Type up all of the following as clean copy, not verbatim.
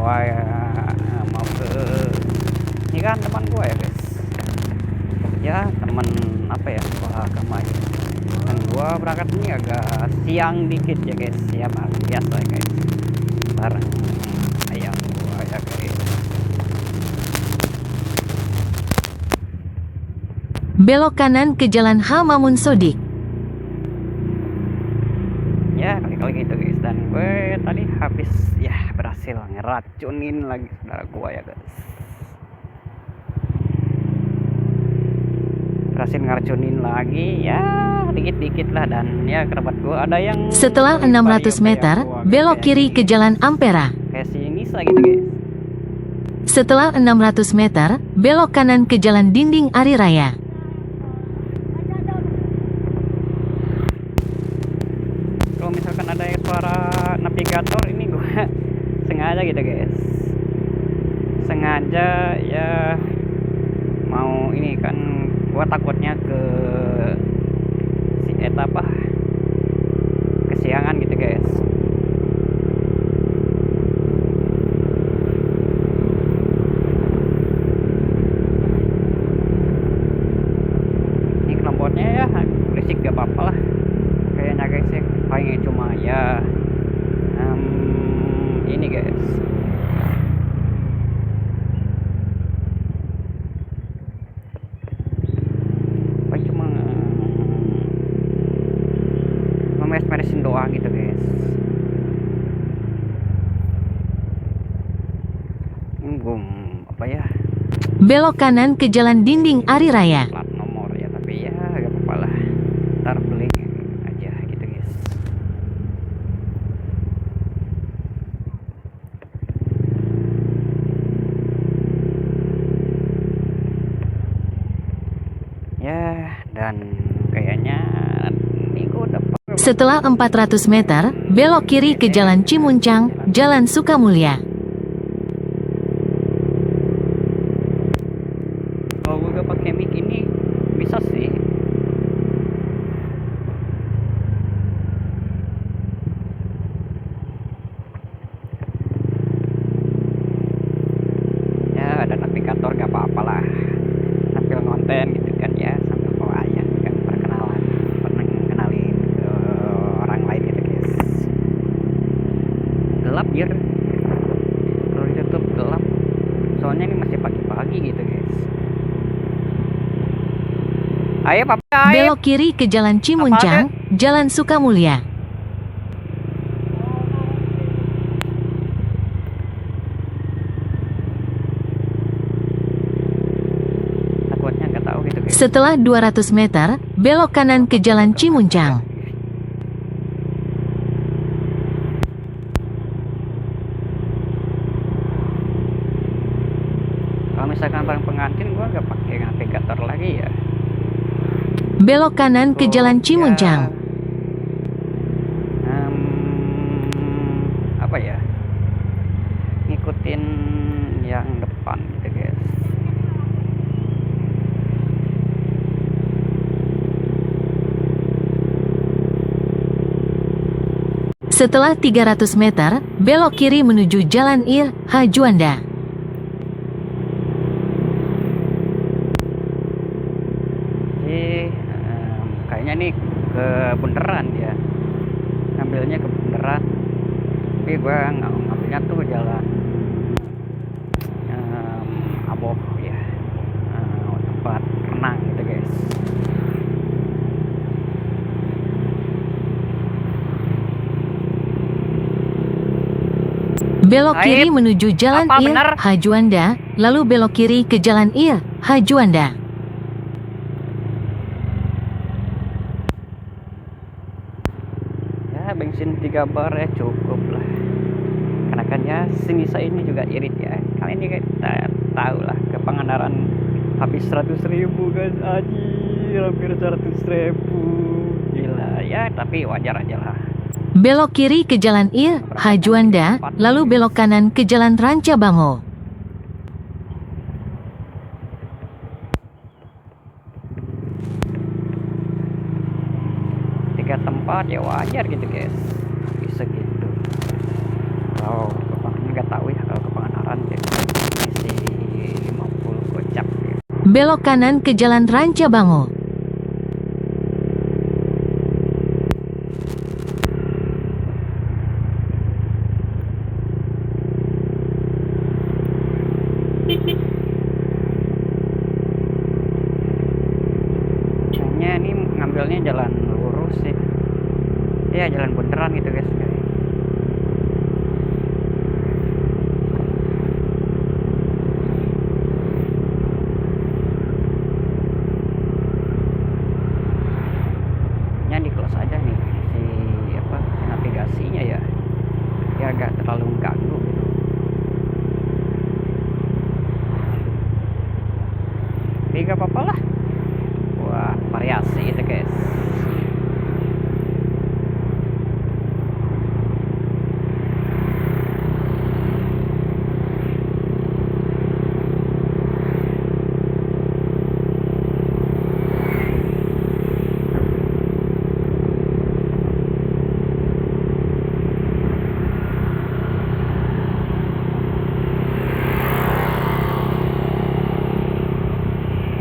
gua ya mau ke ini kan teman gua ya guys, ya teman apa ya, sekolah agama ya. Dan gua berangkat ini agak siang dikit ya guys, ya biasa ya guys, bareng ayang gua ya guys. Belok kanan ke Jalan H. Mamun Sodik. Ya kali-kali gitu guys. Dan gue tadi habis ya berhasil ngeracunin lagi saudara gue ya guys, berhasil ngeracunin lagi ya dikit-dikit lah. Dan ya kerabat gue ada yang Setelah 600 meter, belok kiri ke Jalan Ampera. kayak si Nisa gitu guys. Setelah 600 meter, belok kanan ke Jalan Dinding Ari Raya. Kalau misalkan ada yang suara navigator ini gue sengaja gitu guys, sengaja ya mau ini kan, gue takutnya ke si etapa kesiangan gitu guys. Ini knalpotnya ya berisik gak apa-apa lah kayaknya guys ya, paling cuma ya ini guys. Paling cuma memes-memesin doang gitu guys. Apa ya, Belok kanan ke Jalan Dinding Ari Raya. plat nomor ya, tapi ya gak apa-apa lah, ntar beli aja gitu guys. Ya dan kayaknya ini gue udah Setelah 400 meter, belok kiri ke Jalan Cimuncang, Jalan Sukamulya. kalau gue gak pakai mic ini bisa sih. Ya ada navigator gak apa-apa lah, sambil ngonten gitu kan ya, sambil bawa ayam kan, perkenalan, kenalin ke orang lain gitu guys. Gelap jir, kalau di YouTube gelap, soalnya ini masih pagi-pagi gitu guys. Ayo papa, ayo. Belok kiri ke Jalan Cimuncang, Jalan Sukamulya. Takutnya nggak tahu gitu guys. Setelah 200 meter, belok kanan ke Jalan Cimuncang. Kalau misalkan bareng pengantin gua nggak pakai navigator lagi ya. Belok kanan ke Jalan Cimuncang. Apa ya, ngikutin yang depan gitu guys. Setelah 300 meter, belok kiri menuju Jalan Ir, Hajuanda. Kayaknya nih ke bundaran ya, ngambilnya ke bundaran, tapi gua ngambilnya tuh jalan Aboh ya, tempat renang gitu guys. Belok kiri menuju Jalan Apa Ir, benar? Hajuanda, lalu belok kiri ke Jalan Ir, Hajuanda. Ya bensin 3 bar ya cukup lah, karena kan ya si Nisa ini juga irit ya. Kalian juga tahu lah, ke Pangandaran habis 100.000 guys, anjir, hampir 100.000, gila ya, tapi wajar aja lah. Belok kiri ke Jalan Ir, Hajuanda, lalu belok kanan ke Jalan Rancabango. Tiga tempat ya wajar gitu guys, bisa gitu. Kalau ke Pangandaran nggak tahu ya, kalau ke Pangandaran belok kanan ke Jalan Rancabango. Kayaknya ini ngambilnya jalan lurus sih. Ya jalan beneran gitu guys. Nya di close aja nih si apa si navigasinya ya. Ya agak terlalu ganggu gitu. Tapi gak apa-apa lah. Wah, variasi itu guys.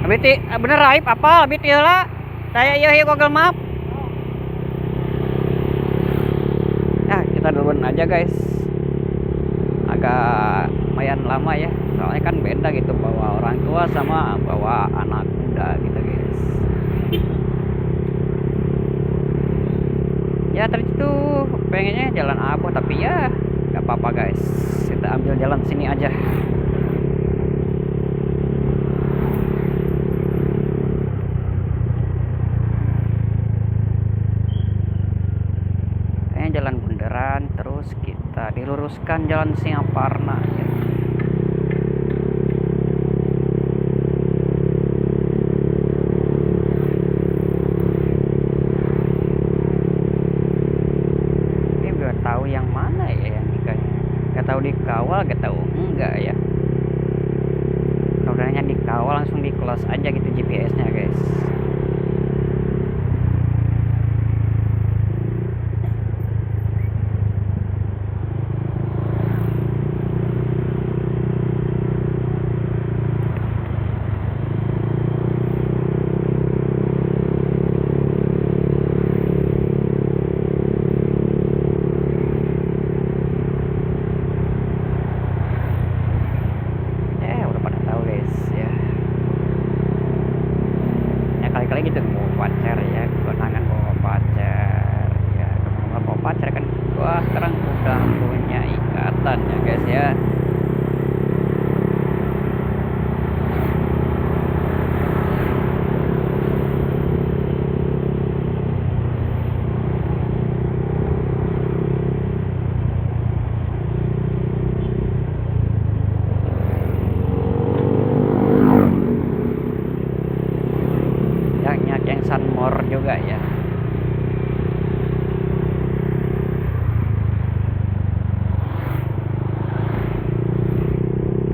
Abiti bener raib apa abiti lah. Saya iya Google Map. Ya, kita duluan aja guys. Agak lumayan lama ya. Soalnya kan beda gitu bawa orang tua sama bawa anak muda gitu guys. Ya tadi itu pengennya jalan Abu tapi ya nggak apa-apa guys. Kita ambil jalan sini aja. Jalan bundaran terus kita diluruskan jalan Singaparna ya. Ini gak tahu yang mana ya yang gak tahu dikawal gak tahu enggak ya. Kalau udahnya dikawal langsung di close aja gitu GPS-nya guys. Kali-kali gitu mau pacar ya, konangan bawa pacar ya, kemana bawa pacar kan. Wah sekarang udah punya ikatan ya guys ya. Yang Sunmor juga ya.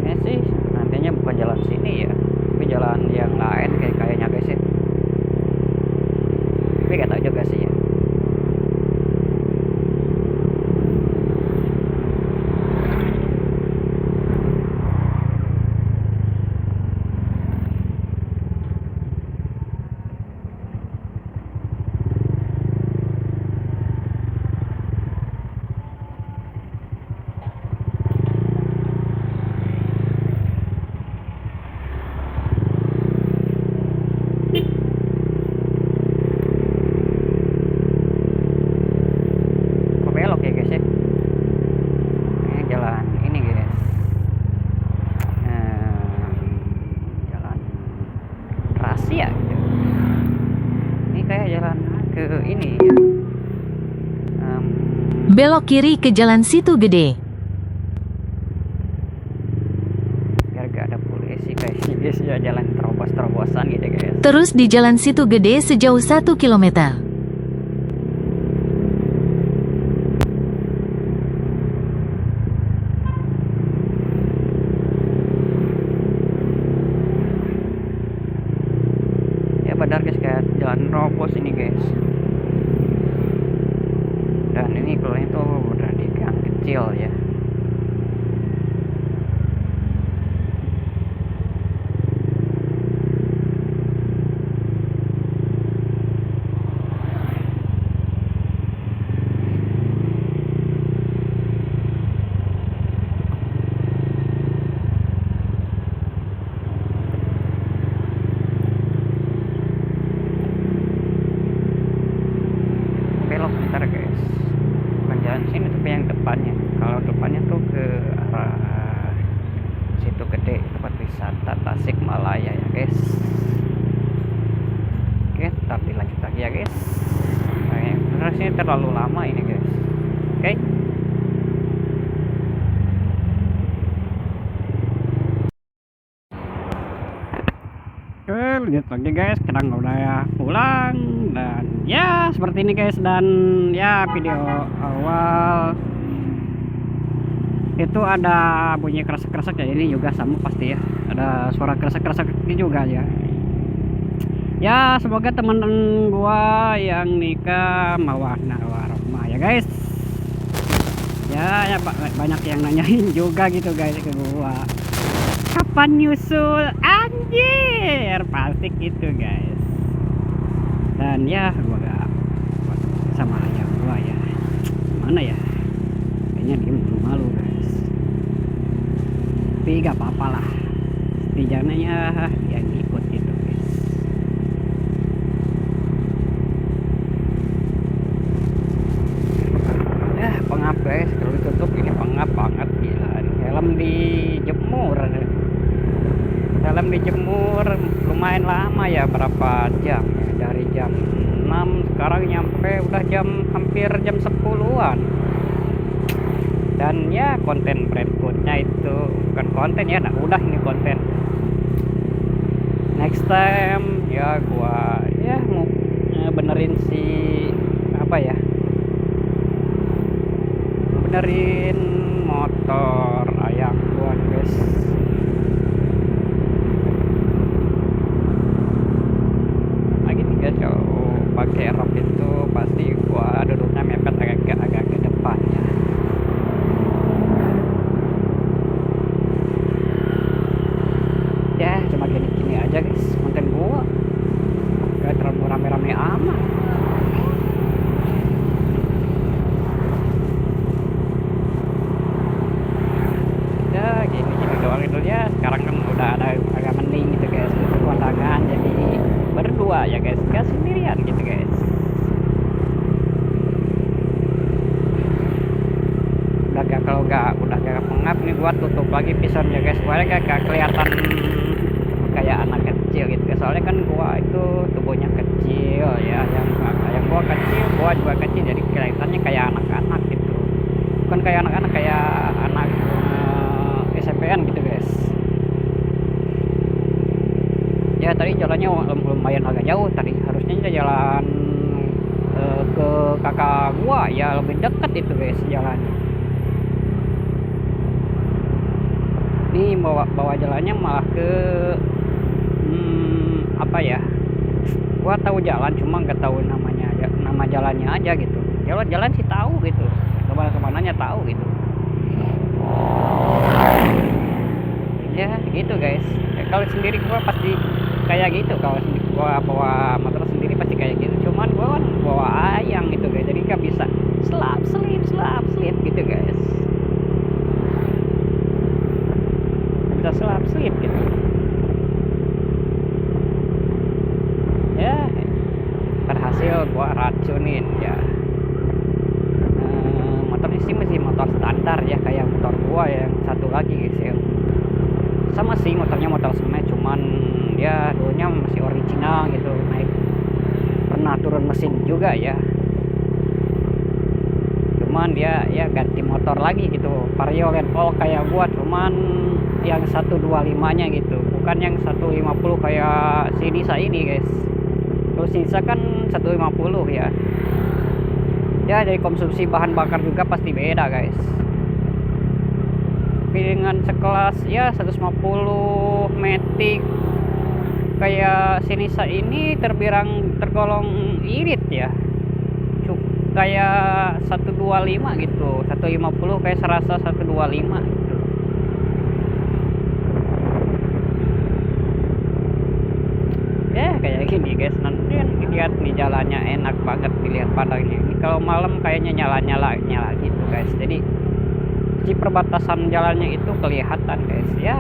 Ini sih nantinya bukan jalan sini ya, tapi jalan yang lain kayaknya guys ya. Tapi gak tahu juga sih ya. Ini ya. Belok kiri ke Jalan Situ Gede. Biar gak ada polisi guys ya, jalan terobos-terobosan gitu guys. Terus di Jalan Situ Gede sejauh 1 kilometer. Ya benar guys, kayak jalan terobos ini guys. Dan ini keluarnya tuh udah di gang kecil ya. yang depannya. Kalau depannya tuh ke arah situ gede, tempat wisata Tasikmalaya ya guys. Oke, ntar dilanjut lagi ya guys. Nah, ini terlalu lama ini guys. Oke. Oke, lanjut lagi guys. Sekarang udah pulang dan ya seperti ini guys. Dan ya video awal itu ada bunyi kresek-kresek ya, ini juga sama pasti ya, ada suara kresek-kresek ini juga ya. Ya semoga teman-teman gua yang nikah mawarna warahmah ya guys. Ya banyak yang nanyain juga gitu guys ke gua, kapan nyusul, anjir pasti gitu guys. Dan ya gua gak sama ayah gua ya, mana ya, kayaknya dia malu guys, tapi gak apa-apa lah, setidaknya ya dia ikut gitu guys. Ya pengap guys, kalau ditutup ini pengap banget gila. Helm dijemur, helm dijemur lumayan lama ya, berapa jam ya, dari jam 6 sekarang nyampe udah hampir jam 10-an. Dan ya konten berikutnya itu bukan konten ya, nah udah ini konten next time ya. Gua ya mau benerin si apa ya, benerin motor ayam gua nih guys. Lagi nih guys, kalau pakai rok itu pasti gua duduknya mepet agak ke depan ya. Ya cuma gini-gini aja guys konten gua, gak terlalu rame-rame amat. Ya gini-gini doang itu ya. Sekarang kan udah ada agak mending gitu guys, pemandangan jadi berdua ya guys, gak sendirian gitu guys. Udah gak, kalau udah gak pengap nih gua tutup lagi pisonnya guys, supaya gak kelihatan kayak anak kecil gitu guys. Soalnya kan gua itu tubuhnya kecil ya, yang gua kecil, gua juga kecil, jadi kelihatannya kayak anak-anak gitu, bukan kayak anak-anak, kayak anak SMP-an gitu guys. Ya tadi jalannya lumayan agak jauh, tadi harusnya jalan ke kakak gua ya, lebih dekat itu guys jalannya. Ini bawa jalannya malah ke apa ya, gua tahu jalan cuma nggak tahu namanya aja, nama jalannya aja gitu. Jalan sih tahu gitu, kemananya tahu gitu ya gitu guys. Ya, kalau sendiri gua pasti kayak gitu, kalau gua bawa motor sendiri pasti kayak gitu, cuman gua kan bawa ayang gitu guys, jadi nggak bisa selap selip gitu guys, nggak bisa selap selip gitu ya. Berhasil gua racunin ya. Motor ini sih masih motor standar ya, kayak motor gua yang satu lagi guys ya. Sama sih motornya motor semen, cuman ya dulunya masih original gitu, naik pernah turun mesin juga ya. Cuman dia ya ganti motor lagi gitu, Vario Land All kayak gua, cuman yang 125 nya gitu, bukan yang 150 kayak si Nisa ini guys. Kalau si Nisa kan 150 ya. Ya dari konsumsi bahan bakar juga pasti beda guys. Dengan sekelas ya 150 Matic kayak Sinisa ini tergolong irit ya, kayak 125 gitu, 150 kayak serasa 125 gitu. Ya kayak gini guys, nanti lihat nih jalannya enak banget dilihat pandangnya. Ini kalau malam kayaknya nyala gitu guys, jadi di perbatasan jalannya itu kelihatan guys ya.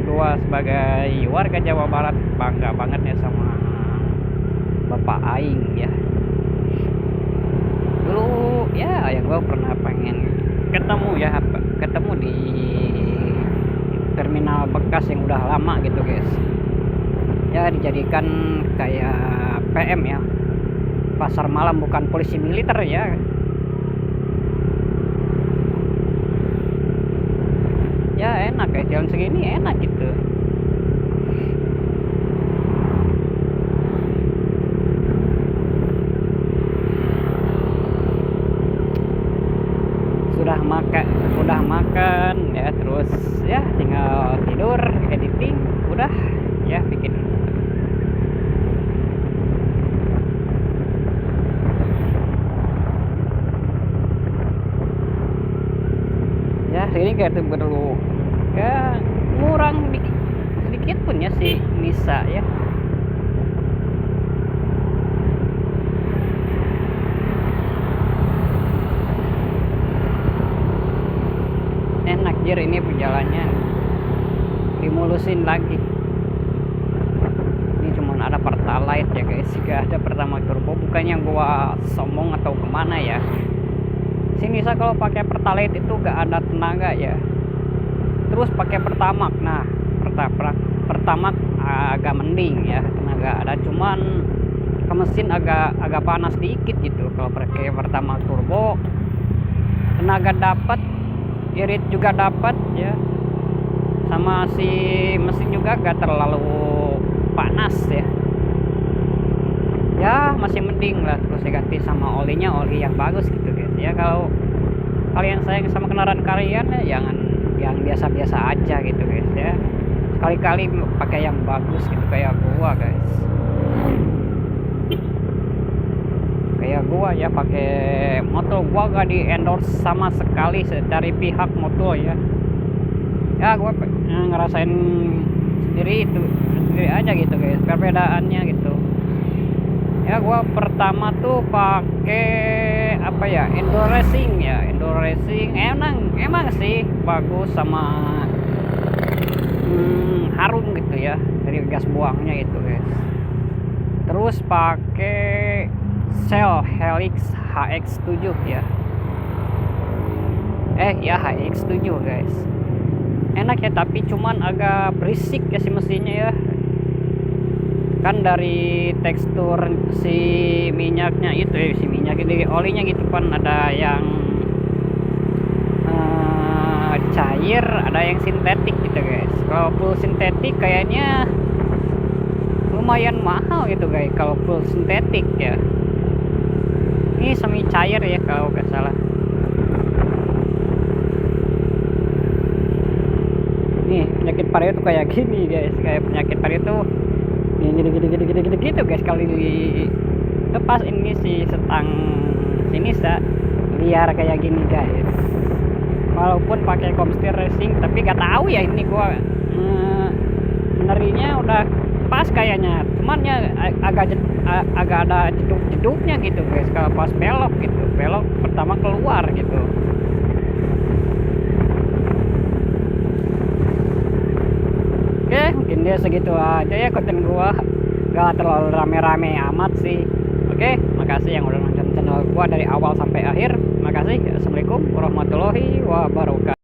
Gua sebagai warga Jawa Barat bangga banget ya sama Bapak Aing ya. Dulu ya yang gua pernah pengen ketemu ya, ketemu di terminal bekas yang udah lama gitu guys, ya dijadikan kayak PM ya, pasar malam, bukan polisi militer ya. Ya enak ya, jalan segini enak gitu. Udah makan ya, terus ya tinggal tidur, editing, udah ya bikin. Ya segini kayak tuh perlu ya ngurang sedikit pun ya sih bisa ya. Enak jir ini perjalannya, dimulusin lagi. Ini cuma ada Pertalite ya guys, gak ada Pertamax turbo. Bukannya gua sombong atau kemana ya, sini saya kalau pakai Pertalite itu gak ada tenaga ya. Terus pakai Pertamax, nah Pertamax agak mending ya, tenaga ada, cuman ke mesin agak panas dikit gitu. Kalau pakai Pertamax turbo tenaga dapat, irit juga dapat ya, sama si mesin juga gak terlalu panas ya. Ya masih mending lah. Terus diganti sama olinya, oli yang bagus gitu guys ya. Kalau kalian sayang sama kendaraan kalian ya, jangan yang biasa-biasa aja gitu guys ya. Sekali-kali pakai yang bagus gitu, kayak gua guys. Kayak gua ya pakai motor gua gak di endorse sama sekali dari pihak motor ya. Ya gua ngerasain sendiri aja gitu guys, perbedaannya gitu. Ya gua pertama tuh pakai apa ya, Endoracing ya. Endoracing emang sih bagus, sama harum gitu ya dari gas buangnya itu guys. Terus pakai Shell Helix HX7 ya. Ya HX7 guys. Enak ya, tapi cuman agak berisik ya si mesinnya ya. Kan dari tekstur si minyaknya itu ya, si minyak ini olinya gitu kan, ada yang cair, ada yang sintetik gitu guys. Kalau full sintetik kayaknya lumayan mahal gitu guys kalau full sintetik ya. Ini semi cair ya kalau nggak salah. Nih penyakit paru tuh kayak gini guys, kayak penyakit paru tuh gitu guys. Kali lepas ini si setang sini liar kayak gini guys. Walaupun pakai Comstir Racing, tapi gak tahu ya ini gua benerinya udah pas kayaknya. Cuman ya agak ada jeduk-jeduknya gitu guys kalau pas belok gitu. Belok pertama keluar gitu. Oke, mungkin dia segitu aja ya konten gua. Gak terlalu rame-rame amat sih. Oke, makasih yang udah nonton channel gua dari awal sampai akhir. Makasih. Assalamualaikum warahmatullahi wabarakatuh.